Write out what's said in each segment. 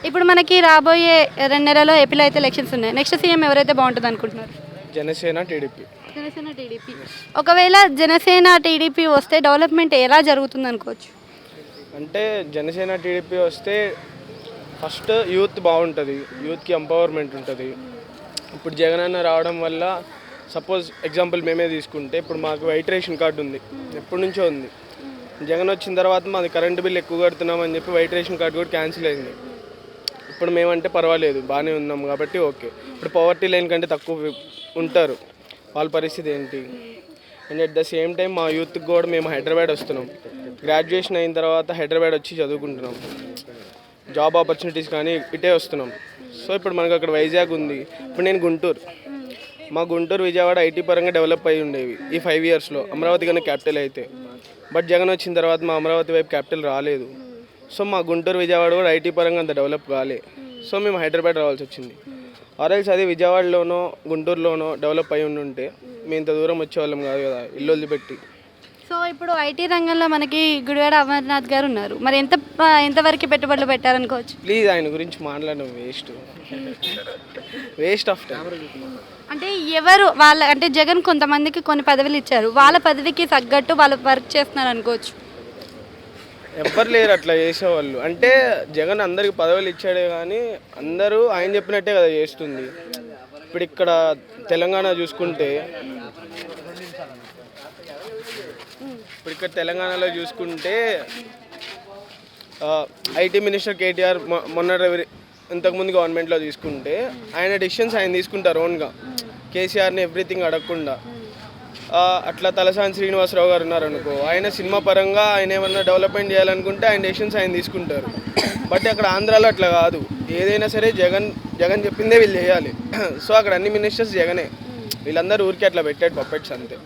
ఇప్పుడు మనకి రాబోయే 2 నెలల్లో ఏపీలో అయితే ఎలక్షన్స్ ఉన్నాయి. నెక్స్ట్ సీఎం ఎవరైతే బాగుంటుంది అనుకుంటున్నారు? జనసేన టీడీపీ. జనసేన టీడీపీ. ఒకవేళ జనసేన టీడీపీ వస్తే డెవలప్మెంట్ ఎలా జరుగుతుంది అనుకోవచ్చు? అంటే జనసేన టీడీపీ వస్తే ఫస్ట్ యూత్ బాగుంటుంది, యూత్కి ఎంపవర్మెంట్ ఉంటుంది. ఇప్పుడు జగన్ అన్న రావడం వల్ల సపోజ్ ఎగ్జాంపుల్ మేమే తీసుకుంటే ఇప్పుడు మాకు వైట్ రేషన్ కార్డు ఉంది, ఎప్పటి నుంచో ఉంది. జగన్ వచ్చిన తర్వాత మాది కరెంటు బిల్ ఎక్కువ కడుతున్నామని చెప్పి వైట్ రేషన్ కార్డు కూడా క్యాన్సిల్ అయింది. ఇప్పుడు మేమంటే పర్వాలేదు, బాగానే ఉన్నాం కాబట్టి ఓకే. ఇప్పుడు పవర్టీ లైన్ కంటే తక్కువ ఉంటారు, వాళ్ళ పరిస్థితి ఏంటి? And at the same time మా యూత్కి కూడా మేము హైదరాబాద్ వస్తున్నాం, గ్రాడ్యుయేషన్ అయిన తర్వాత హైదరాబాద్ వచ్చి చదువుకుంటున్నాం, జాబ్ ఆపర్చునిటీస్ కానీ ఇటే వస్తున్నాం. సో ఇప్పుడు మనకు అక్కడ వైజాగ్ ఉంది, ఇప్పుడు నేను గుంటూరు, మా గుంటూరు విజయవాడ ఐటీ పరంగా డెవలప్ అయ్యి ఉండేవి ఈ 5 ఇయర్స్లో, అమరావతి కన్నా క్యాపిటల్ అయితే. బట్ జగన్ వచ్చిన తర్వాత మా అమరావతి వైపు క్యాపిటల్ రాలేదు. సో మా గుంటూరు విజయవాడ కూడా ఐటీ పరంగా అంత డెవలప్ కాలే. సో మేము హైదరాబాద్ రావాల్సి వచ్చింది. ఆర్ఎల్స్ అది విజయవాడలోనో గుంటూరులోనో డెవలప్ అయి ఉంటే మేము ఇంత దూరం వచ్చేవాళ్ళం కాదు కదా, ఇల్లు వదిలిపెట్టి. సో ఇప్పుడు ఐటీ రంగంలో మనకి గుడివాడ అమర్నాథ్ గారు ఉన్నారు. మరి ఎంతవరకు పెట్టుబడులు పెట్టారనుకోవచ్చు? ప్లీజ్ ఆయన గురించి మాట్లాడడం వేస్ట్ ఆఫ్ టైం. అంటే ఎవరు వాళ్ళ అంటే జగన్ కొంతమందికి కొన్ని పదవులు ఇచ్చారు, వాళ్ళ పదవికి తగ్గట్టు వాళ్ళు వర్క్ చేస్తున్నారు అనుకోవచ్చు? ఎవ్వరు లేరు అట్లా చేసేవాళ్ళు. అంటే జగన్ అందరికి పదవులు ఇచ్చాడే కానీ అందరూ ఆయన చెప్పినట్టే కదా చేస్తుంది. ఇప్పుడు ఇక్కడ తెలంగాణ చూసుకుంటే తెలంగాణలో చూసుకుంటే ఐటీ మినిస్టర్ కేటీఆర్ ఇంతకుముందు గవర్నమెంట్లో తీసుకుంటే ఆయన డెసిషన్స్ ఆయన తీసుకుంటారు ఓన్గా, కేసీఆర్ని ఎవ్రీథింగ్ అడగకుండా. అట్లా తలసాని శ్రీనివాసరావు గారు ఉన్నారనుకో, ఆయన సినిమా పరంగా ఆయన ఏమన్నా డెవలప్మెంట్ చేయాలనుకుంటే ఆయన డెసిషన్స్ ఆయన తీసుకుంటారు. బట్ అక్కడ ఆంధ్రాలో అట్లా కాదు, ఏదైనా సరే జగన్ చెప్పిందే వీళ్ళు చేయాలి. సో అక్కడ అన్ని మినిస్టర్స్ జగనే, వీళ్ళందరూ ఊరికి అట్లా పెట్టాడు పప్పెట్స్ అంతే.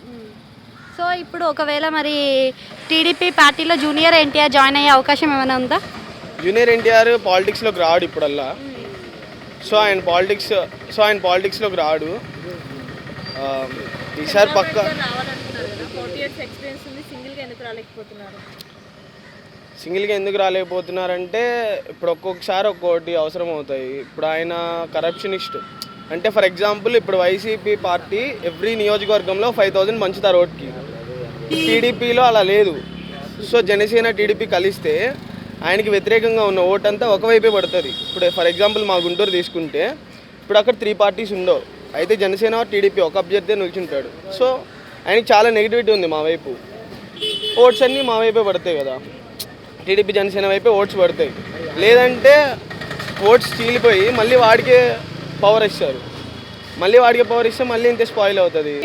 సో ఇప్పుడు ఒకవేళ మరి టీడీపీ పార్టీలో జూనియర్ ఎన్టీఆర్ జాయిన్ అయ్యే అవకాశం ఏమైనా ఉందా? జూనియర్ ఎన్టీఆర్ పాలిటిక్స్లోకి రాడు ఇప్పుడల్లా. సో ఆయన పాలిటిక్స్లోకి రాడు. ఈసారి పక్క సింగిల్గా ఎందుకు రాలేకపోతున్నారంటే ఇప్పుడు ఒక్కొక్కసారి ఒక్కొక్కటి అవసరం అవుతాయి. ఇప్పుడు ఆయన కరప్షనిస్ట్. అంటే ఫర్ ఎగ్జాంపుల్ ఇప్పుడు వైసీపీ పార్టీ ఎవ్రీ నియోజకవర్గంలో 5,000 పంచుతారు ఓటుకి, టీడీపీలో అలా లేదు. సో జనసేన టీడీపీ కలిస్తే ఆయనకి వ్యతిరేకంగా ఉన్న ఓటు అంతా ఒకవైపే పడుతుంది. ఇప్పుడు ఫర్ ఎగ్జాంపుల్ మా గుంటూరు తీసుకుంటే ఇప్పుడు అక్కడ 3 పార్టీస్ ఉండవు, అయితే జనసేన టీడీపీ ఒక అభ్యర్థి నిల్చుంటాడు. సో ఆయనకి చాలా నెగిటివిటీ ఉంది మా వైపు, ఓట్స్ అన్నీ మా వైపే పడతాయి కదా, టీడీపీ జనసేన వైపే ఓట్స్ పడతాయి. లేదంటే ఓట్స్ చీలిపోయి మళ్ళీ వాడికే పవర్ ఇస్తారు, మళ్ళీ ఇంతే స్పాయిల్ అవుతుంది.